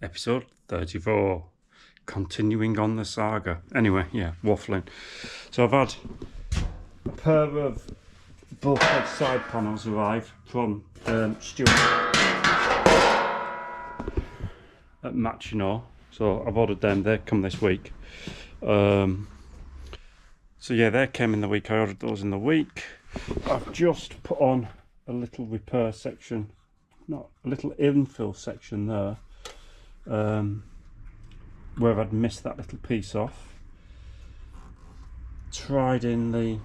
Episode 34. Continuing on the saga. Anyway, yeah, waffling. So I've had a pair of bulkhead side panels arrive from Stuart at Mackinac. So I've ordered them, they come this week. So yeah, they came in the week, I ordered those in the week. I've just put on a little repair section, not a little infill section there, where I'd missed that little piece off. Tried in the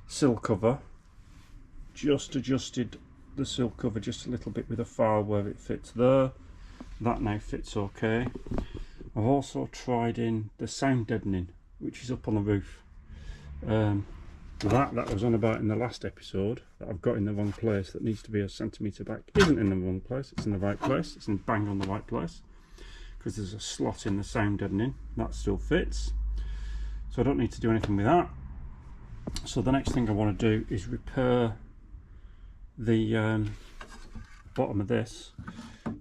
sill cover, just adjusted the sill cover just a little bit with a file where it fits there. That now fits okay. I've also tried in the sound deadening, which is up on the roof. That I was on about in the last episode, that I've got in the wrong place, that needs to be a centimetre back, isn't in the wrong place, it's in the right place, it's in bang on the right place, because there's a slot in the sound deadening, that still fits, so I don't need to do anything with that. So the next thing I want to do is repair the bottom of this,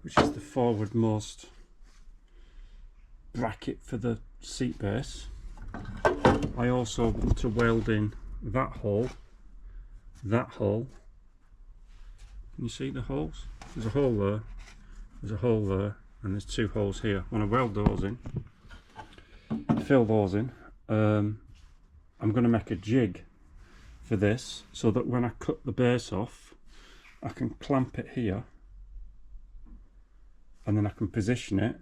which is the forwardmost bracket for the seat base. I also want to weld in that hole. Can you see the holes? There's a hole there, there's a hole there, and there's two holes here. When I weld those in, fill those in, I'm going to make a jig for this so that when I cut the base off, I can clamp it here and then I can position it,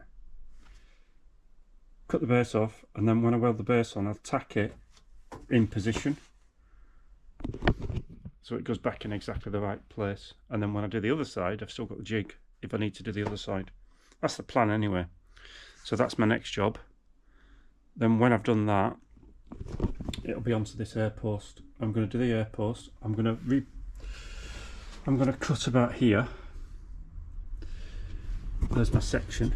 cut the base off, and then when I weld the base on, I'll tack it in position so it goes back in exactly the right place, and then when I do the other side, I've still got the jig if I need to do the other side. That's the plan anyway. So that's my next job. Then when I've done that, it'll be onto this air post. I'm going to do the air post. I'm going to cut about here. There's my section.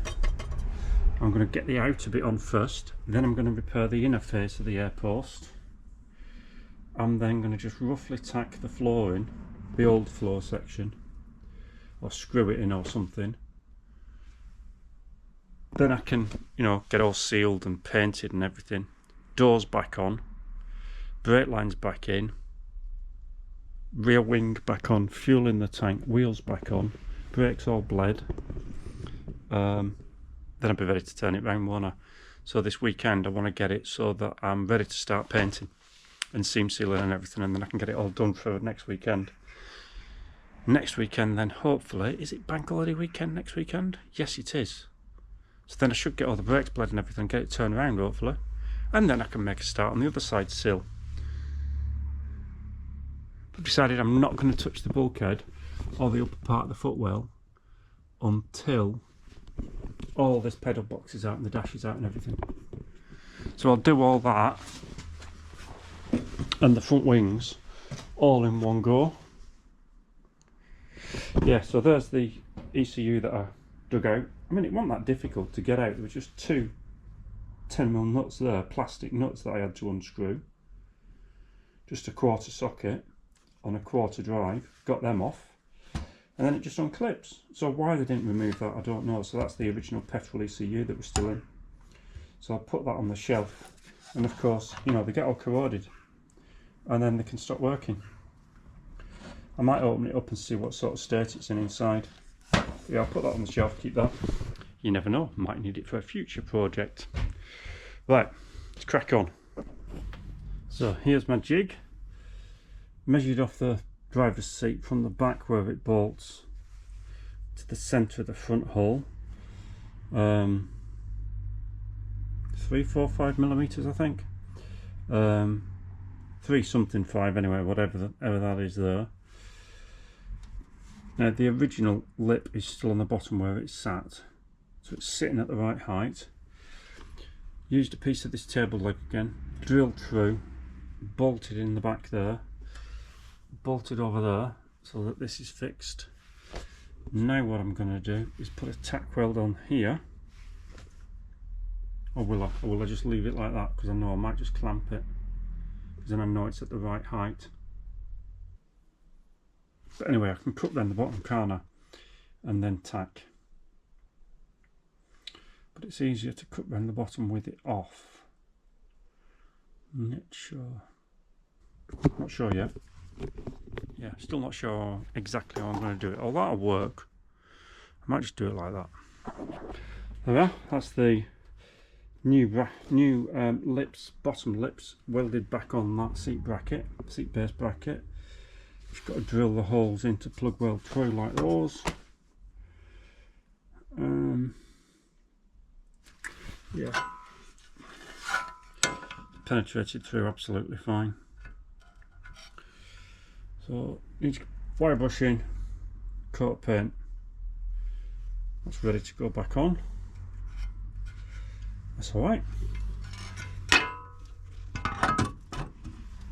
I'm going to get the outer bit on first, then I'm going to repair the inner face of the air post. I'm then going to just roughly tack the floor in, the old floor section, or screw it in or something. Then I can, get all sealed and painted and everything. Doors back on, brake lines back in, rear wing back on, fuel in the tank, wheels back on, brakes all bled. Then I'll be ready to turn it round, won't I? So this weekend I want to get it so that I'm ready to start painting and seam sealing and everything, and then I can get it all done for next weekend. Next weekend then, hopefully, is it bank holiday weekend next weekend? Yes it is. So then I should get all the brakes bled and everything, get it turned around hopefully, and then I can make a start on the other side sill. I've decided I'm not going to touch the bulkhead or the upper part of the footwell until all this pedal box is out and the dash is out and everything. So I'll do all that and the front wings all in one go. Yeah, so there's the ECU that I dug out. I mean, it wasn't that difficult to get out. There were just two 10mm nuts there, plastic nuts that I had to unscrew. Just a quarter socket on a quarter drive, got them off. And then it just unclips. So why they didn't remove that, I don't know. So that's the original petrol ECU that was still in. So I'll put that on the shelf. And of course, they get all corroded. And then they can stop working. I might open it up and see what sort of state it's in inside. But yeah, I'll put that on the shelf, keep that. You never know, might need it for a future project. Right, let's crack on. So here's my jig. Measured off the driver's seat from the back where it bolts to the centre of the front hole. 3, 4, 5mm I think. 3 something 5 anyway, whatever that is there. Now the original lip is still on the bottom where it's sat, so it's sitting at the right height. Used a piece of this table leg again, drilled through, bolted in the back there, bolted over there so that this is fixed. Now what I'm going to do is put a tack weld on here. Or will I? Or will I just leave it like that, because I know I might just clamp it, because then I know it's at the right height. But anyway, I can put then the bottom, can't I? And then tack. but it's easier to cut around the bottom with it off. Not sure yet. Yeah, still not sure exactly how I'm going to do it. Oh, that'll work. I might just do it like that. There we are. That's the new lips, bottom lips, welded back on that seat base bracket. Just got to drill the holes into plug weld through like those. Yeah, penetrated through absolutely fine. So needs wire brushing, coat of paint. That's ready to go back on. That's alright.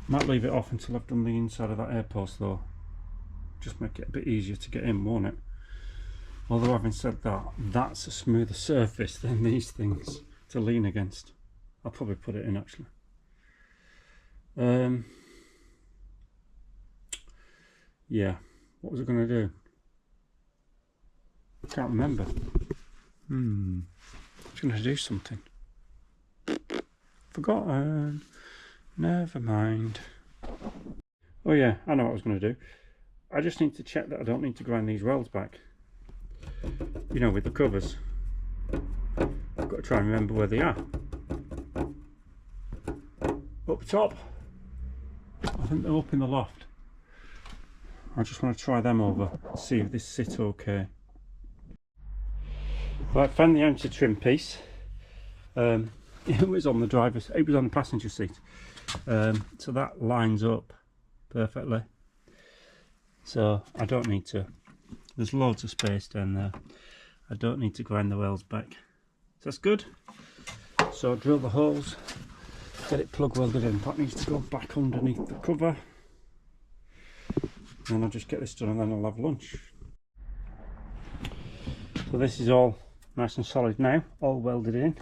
Might leave it off until I've done the inside of that air post though. Just make it a bit easier to get in, won't it? Although having said that, that's a smoother surface than these things to lean against. I'll probably put it in actually. Yeah, what was I going to do? I can't remember. I was going to do something. Forgotten. Never mind. Oh yeah, I know what I was going to do. I just need to check that I don't need to grind these welds back. You know, with the covers. I've got to try and remember where they are. Up top. I think they're up in the loft. I just want to try them over, see if this sits okay. Right, found the anti-trim piece. It was on the passenger seat. So that lines up perfectly. So I don't need to, there's loads of space down there. I don't need to grind the welds back. So that's good. So I'll drill the holes, get it plug welded in. That needs to go back underneath the cover. And I'll just get this done and then I'll have lunch. So this is all nice and solid now, all welded in.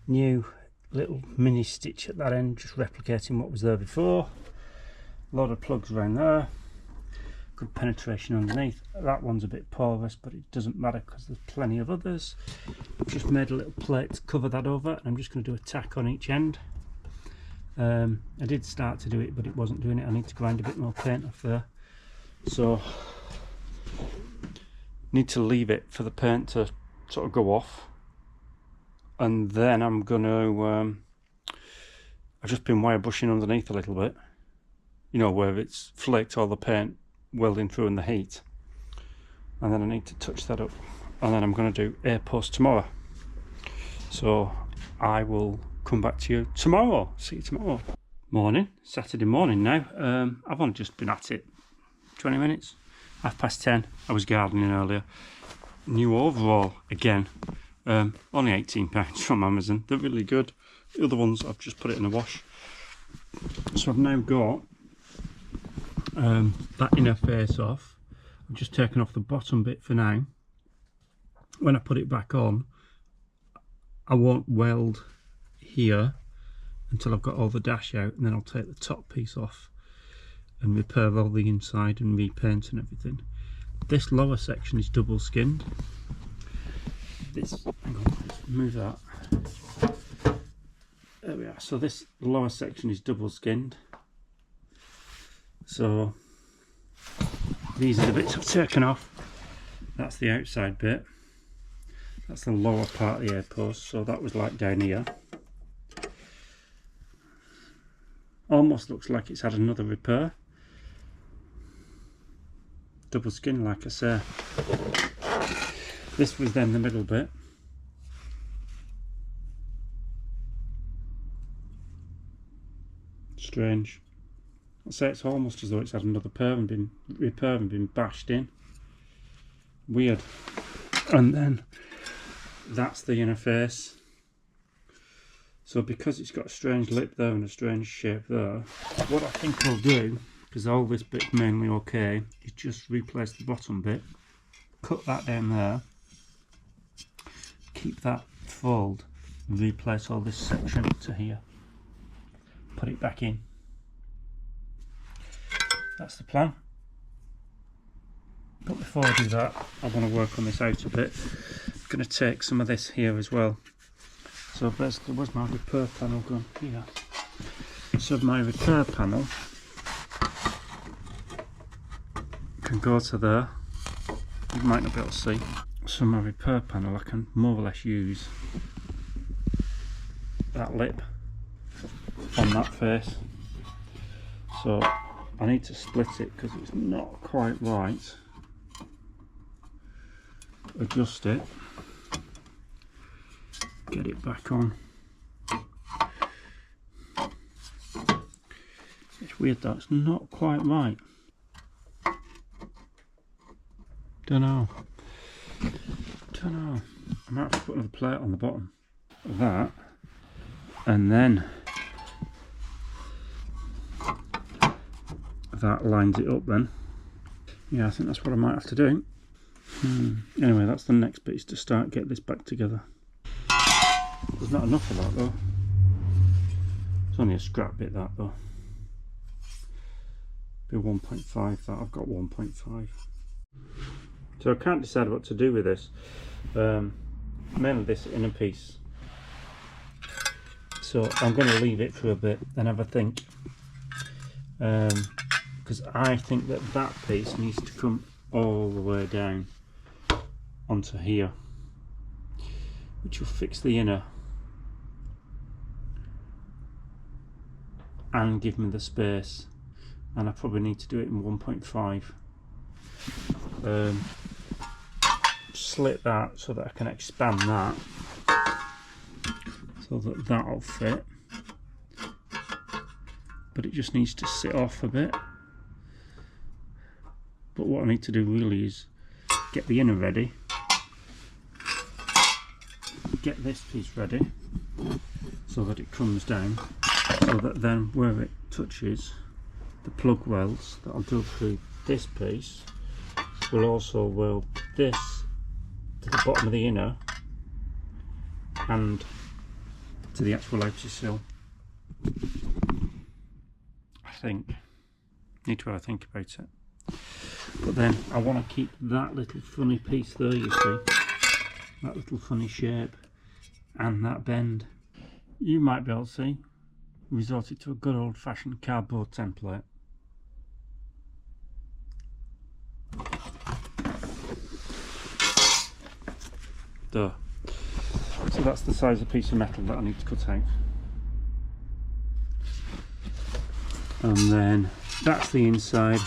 New little mini stitch at that end, just replicating what was there before. A lot of plugs around there. Good penetration underneath. That one's a bit porous, but it doesn't matter because there's plenty of others. Just made a little plate to cover that over, and I'm just going to do a tack on each end. I did start to do it, but it wasn't doing it. I need to grind a bit more paint off there. So, need to leave it for the paint to sort of go off. And then I'm going to, I've just been wire brushing underneath a little bit. You know, where it's flaked all the paint welding through in the heat. And then I need to touch that up. And then I'm going to do air post tomorrow. So, I will come back to you tomorrow. See you tomorrow. Morning, Saturday morning now. I've only just been at it 20 minutes, 10:30. I was gardening earlier. New overall again. Only £18 from Amazon. They're really good. The other ones I've just put it in a wash. So I've now got that inner face off. I've just taken off the bottom bit for now. When I put it back on, I won't weld here until I've got all the dash out, and then I'll take the top piece off and repair all the inside and repaint and everything. This lower section is double skinned. Hang on, let's move that. There we are. So this lower section is double skinned. So these are the bits I've taken off. That's the outside bit. That's the lower part of the air post. So that was like down here. Almost looks like it's had another repair. Double skin, like I say. This was then the middle bit. Strange. I'd say it's almost as though it's had another repair and been bashed in. Weird. And then that's the inner face. So because it's got a strange lip there and a strange shape there, what I think I'll do, because all this bit's mainly okay, is just replace the bottom bit, cut that down there, keep that fold, and replace all this section to here. Put it back in. That's the plan. But before I do that, I want to work on this outer bit. going to take some of this here as well. So basically, where's my repair panel gone? Here. So my repair panel can go to there. You might not be able to see. So my repair panel, I can more or less use that lip on that face. So I need to split it because it's not quite right. Adjust it. Get it back on. It's weird, that's not quite right. Don't know. I might have to put another plate on the bottom of that, and then that lines it up then. Yeah, I think that's what I might have to do. Anyway, that's the next bit, is to start get this back together. There's not enough of that though. It's only a scrap bit that though. Be 1.5 that, I've got 1.5. So I can't decide what to do with this. Mainly this inner piece. So I'm going to leave it for a bit and have a think. Because I think that that piece needs to come all the way down onto here, which will fix the inner and give me the space. And I probably need to do it in 1.5. Slit that so that I can expand that so that that'll fit, but it just needs to sit off a bit. But what I need to do really is get the inner ready, get this piece ready so that it comes down, so that then where it touches the plug welds that I'll do through this piece will also weld this to the bottom of the inner and to the actual outer sill. I think. Need to have a think about it. But then I want to keep that little funny piece there, you see. That little funny shape and that bend. You might be able to see, resorted to a good old fashioned cardboard template. There. So that's the size of piece of metal that I need to cut out. And then that's the inside.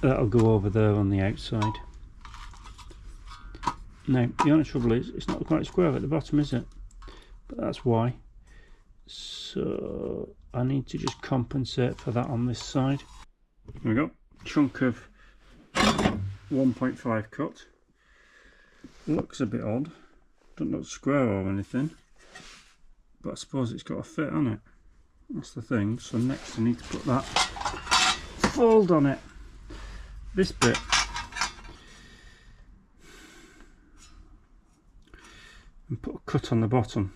That'll go over there on the outside. Now, the only trouble is, it's not quite square at the bottom, is it? But that's why. So I need to just compensate for that on this side. There we go. Chunk of 1.5 cut. Looks a bit odd. Doesn't look square or anything. But I suppose it's got a fit on it. That's the thing. So next I need to put that fold on it. This bit. And put a cut on the bottom.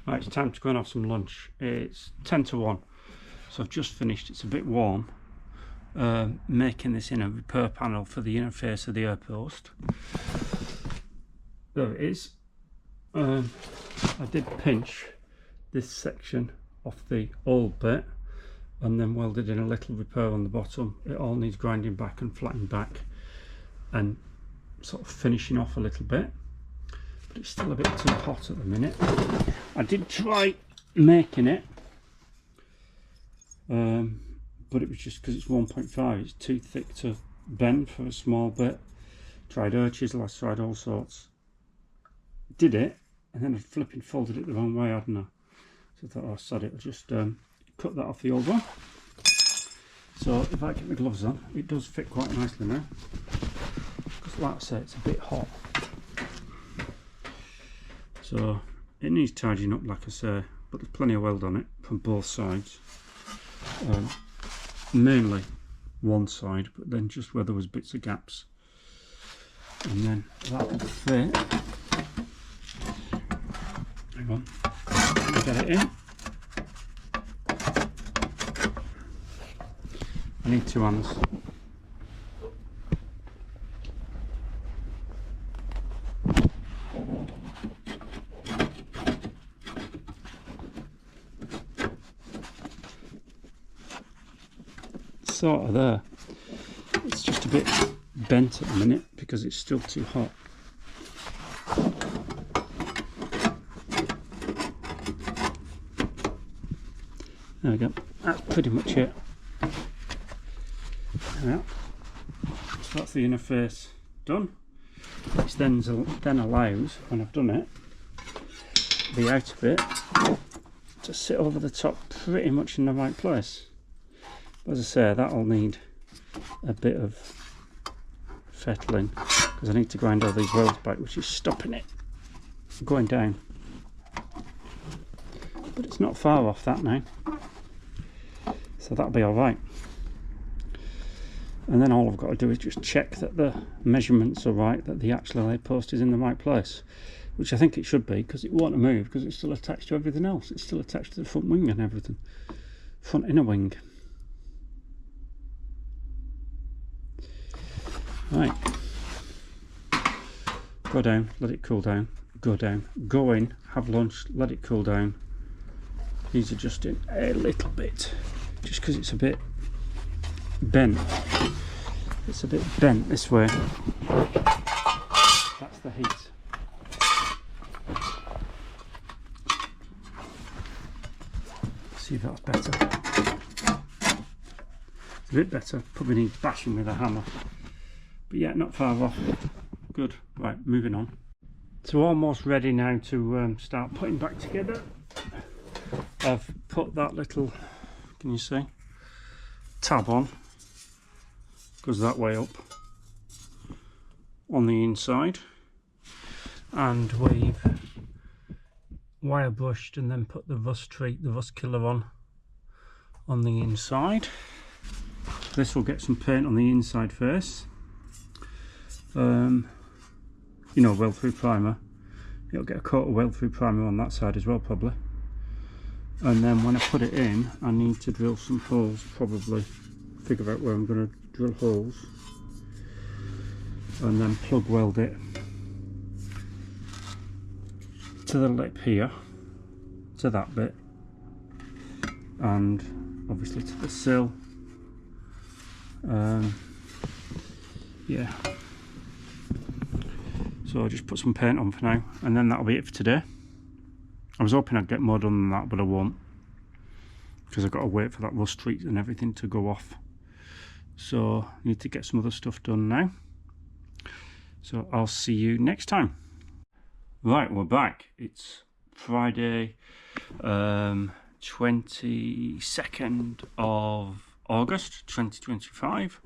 Right, it's time to go and have some lunch. It's 10 to 1. So I've just finished. It's a bit warm. Making this inner repair panel for the interface of the air post. There it is. I did pinch this section off the old bit and then welded in a little repair on the bottom. It all needs grinding back and flattening back and sort of finishing off a little bit, but it's still a bit too hot at the minute. I did try making it, but it was just because it's 1.5, it's too thick to bend for a small bit. Tried air chisel, I tried all sorts. Did it, and then I flipping folded it the wrong way, hadn't I? So I thought, oh, sod it, I'll just cut that off the old one. So if I get my gloves on, it does fit quite nicely now. Because like I say, it's a bit hot. So it needs tidying up, like I say, but there's plenty of weld on it from both sides. Mainly one side, but then just where there was bits of gaps. And then that will fit. Hang on, get it in. I need two hands. sort of there. It's just a bit bent at the minute because it's still too hot. There we go. That's pretty much it. Yeah. So that's the inner face done. Which then allows, when I've done it, the outer bit to sit over the top pretty much in the right place. But as I say, that'll need a bit of fettling because I need to grind all these welds back, which is stopping it going down. But it's not far off that now, so that'll be alright. And then all I've got to do is just check that the measurements are right, that the actual lay post is in the right place, which I think it should be, because it won't move because it's still attached to everything else. It's still attached to the front wing and everything, front inner wing. Right, go down, let it cool down, go down, go in, have lunch, let it cool down. He's adjusting a little bit just because it's a bit bent. It's a bit bent this way. That's the heat. See if that's better. It's a bit better. Probably needs bashing with a hammer. But yeah, not far off. Good. Right, moving on. So almost ready now to start putting back together. I've put that little, can you see, tab on. Goes that way up on the inside, and we've wire brushed and then put the rust treat, the rust killer on the inside. This will get some paint on the inside first. You know, weld through primer. It'll get a coat of weld through primer on that side as well, probably. And then when I put it in, I need to drill some holes, probably figure out where I'm going to drill holes, and then plug weld it to the lip here, to that bit, and obviously to the sill. Yeah, so I'll just put some paint on for now, and then that'll be it for today. I was hoping I'd get more done than that, but I won't, because I've got to wait for that rust treat and everything to go off. So I need to get some other stuff done now. So I'll see you next time. Right, we're back. It's Friday, 22nd of August 2025,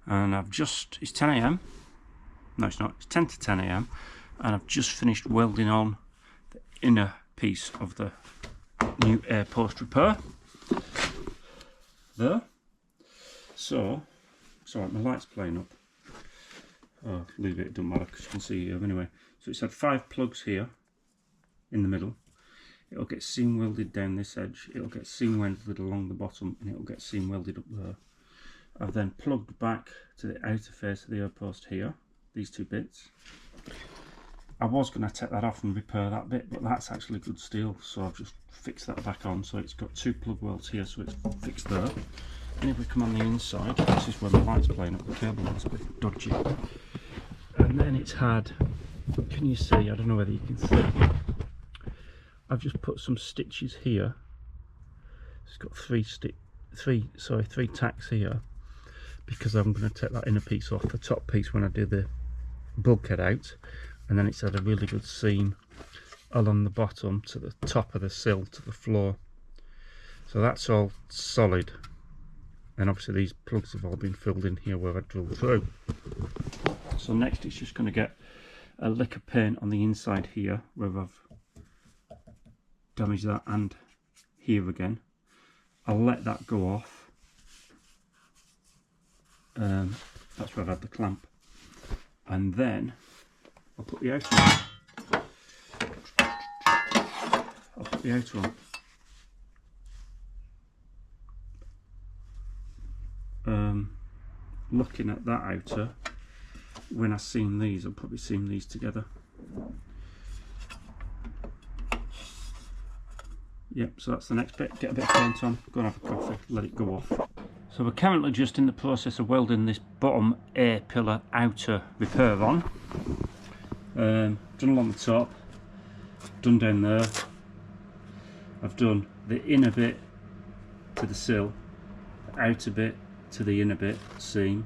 and it's 10 AM. No, it's not. It's 10 to 10 AM, and I've just finished welding on the inner piece of the new air post repair there. So sorry, my light's playing up. Oh, leave it doesn't matter because you can see here anyway. So it's had 5 plugs here in the middle. It'll get seam welded down this edge, it'll get seam welded along the bottom, and it'll get seam welded up there. I've then plugged back to the outer face of the air post here, these 2 bits. I was going to take that off and repair that bit, but that's actually good steel, so I've just fixed that back on. So it's got 2 plug welds here, so it's fixed there. And if we come on the inside, this is where the light's playing up, the cable is a bit dodgy. And then it's had, can you see, I don't know whether you can see, I've just put some stitches here. It's got 3 tacks here, because I'm going to take that inner piece off the top piece when I do the bulkhead out. And then it's had a really good seam along the bottom to the top of the sill, to the floor. So that's all solid. And obviously these plugs have all been filled in here where I drilled through. So next it's just going to get a lick of paint on the inside here where I've damaged that, and here again. I'll let that go off. That's where I've had the clamp. And then I'll put the outer on. Looking at that outer, when I seam these, I'll probably seam these together. Yep, so that's the next bit. Get a bit of paint on, go and have a coffee, let it go off. So we're currently just in the process of welding this bottom A-pillar outer repair on. Done along the top, done down there. I've done the inner bit to the sill, the outer bit to the inner bit seam.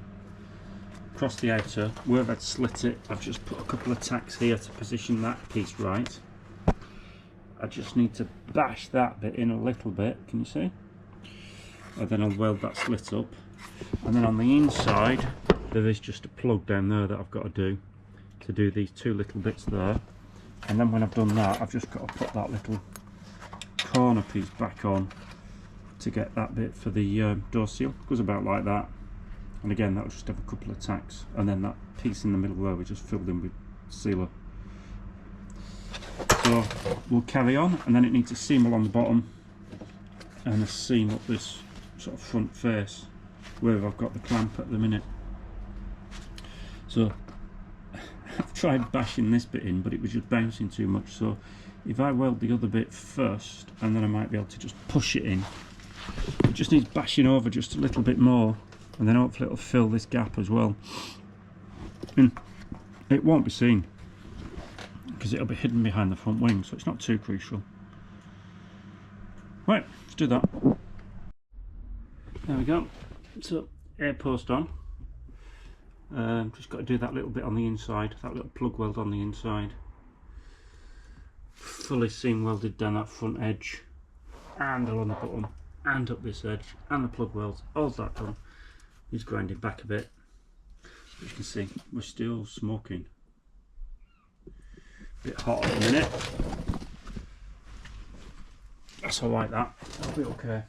Across the outer, where I'd slit it, I've just put a couple of tacks here to position that piece right. I just need to bash that bit in a little bit, can you see? And then I'll weld that slit up. And then on the inside, there is just a plug down there that I've got to do these two little bits there. And then when I've done that, I've just got to put that little corner piece back on to get that bit for the door seal. It goes about like that. And again, that'll just have a couple of tacks. And then that piece in the middle there, we just filled in with sealer. So we'll carry on, and then it needs a seam along the bottom and a seam up this sort of front face where I've got the clamp at the minute. So I've tried bashing this bit in, but it was just bouncing too much. So if I weld the other bit first, and then I might be able to just push it in. It just needs bashing over just a little bit more, and then hopefully it'll fill this gap as well. And it won't be seen because it'll be hidden behind the front wing, so it's not too crucial. Right, let's do that. There we go. So air post on. Just got to do that little bit on the inside, that little plug weld on the inside. Fully seam welded down that front edge and along the bottom and up this edge, and the plug welds, all that done. He's grinding back a bit. As you can see, we're still smoking. A bit hot at the minute. That's alright, that'll be okay.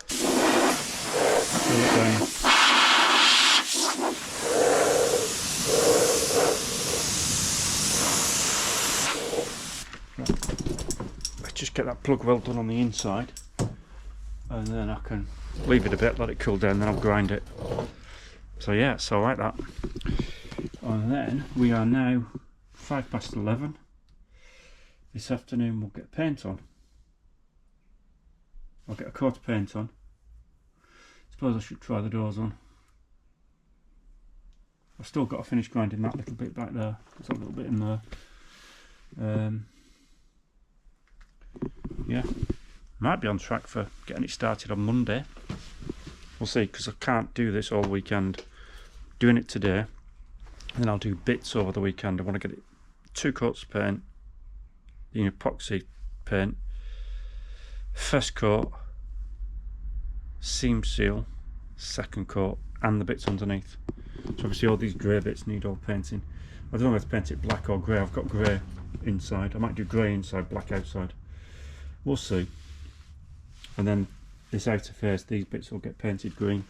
Fill it down. Let's just get that plug weld done on the inside, and then I can leave it a bit, let it cool down, then I'll grind it. So yeah, it's alright that. And then we are now 11:05. This afternoon we'll get paint on. I'll get a coat of paint on. Suppose I should try the doors on. I've still got to finish grinding that little bit back there. There's a little bit in there. Yeah, might be on track for getting it started on Monday. We'll see, because I can't do this all weekend. Doing it today, and then I'll do bits over the weekend. I want to get it 2 coats of paint, the epoxy paint, first coat, seam seal, second coat, and the bits underneath. So obviously all these grey bits need all painting. I don't know whether to paint it black or grey. I've got grey inside. I might do grey inside, black outside. We'll see. And then this outer face, these bits will get painted green.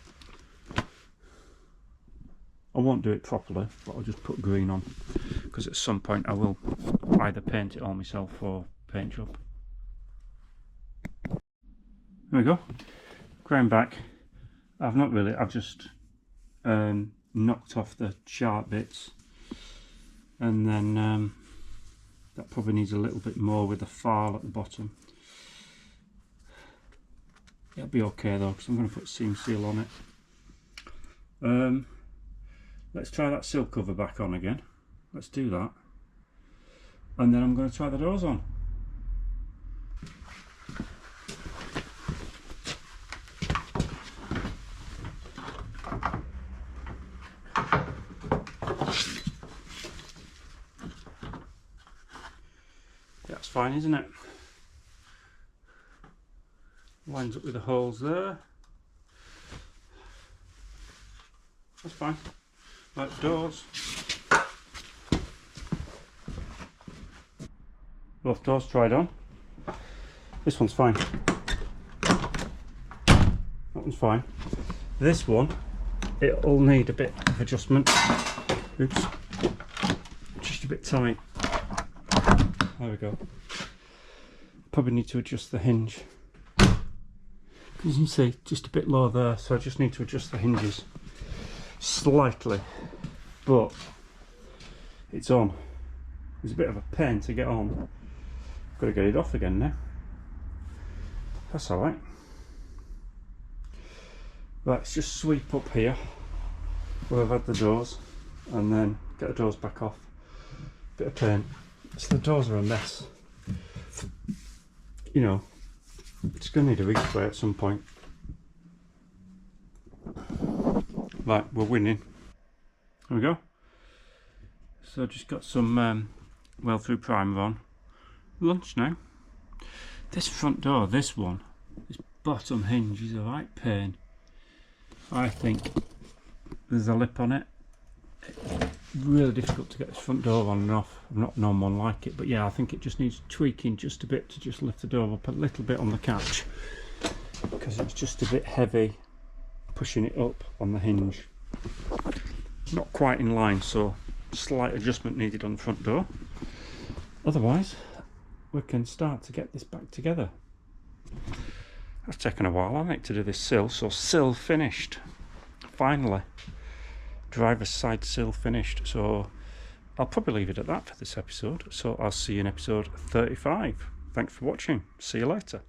I won't do it properly, but I'll just put green on, because at some point I will either paint it all myself or paint job. There we go. Ground back. I've just knocked off the sharp bits, and then that probably needs a little bit more with the file at the bottom. It'll be okay though, because I'm going to put seam seal on it. Let's try that sill cover back on again. Let's do that, and then I'm going to try the doors on. That's fine, isn't it? Lines up with the holes there. That's fine. Right, doors. Both doors tried on. This one's fine. That one's fine. This one, it'll need a bit of adjustment. Oops. Just a bit tight. There we go. Probably need to adjust the hinge. As you can see, just a bit low there, so I just need to adjust the hinges slightly, but it's on. It's a bit of a pain to get on. Got to get it off again now. That's alright. Right, let's just sweep up here where I've had the doors and then get the doors back off. Bit of paint. So the doors are a mess. You know, it's going to need a respray at some point. Right, we're winning. There we go. So just got some well through primer on. Lunch now. This front door, this one, this bottom hinge is a right pain. I think there's a lip on it. It's really difficult to get this front door on and off. I've not known one like it, but yeah, I think it just needs tweaking just a bit to just lift the door up a little bit on the catch, because it's just a bit heavy pushing it up on the hinge. Not quite in line, so slight adjustment needed on the front door. Otherwise, we can start to get this back together. That's taken a while, hasn't it, to do this sill? So sill finished, finally. Driver's side sill finished. So I'll probably leave it at that for this episode. So I'll see you in episode 35. Thanks for watching. See you later.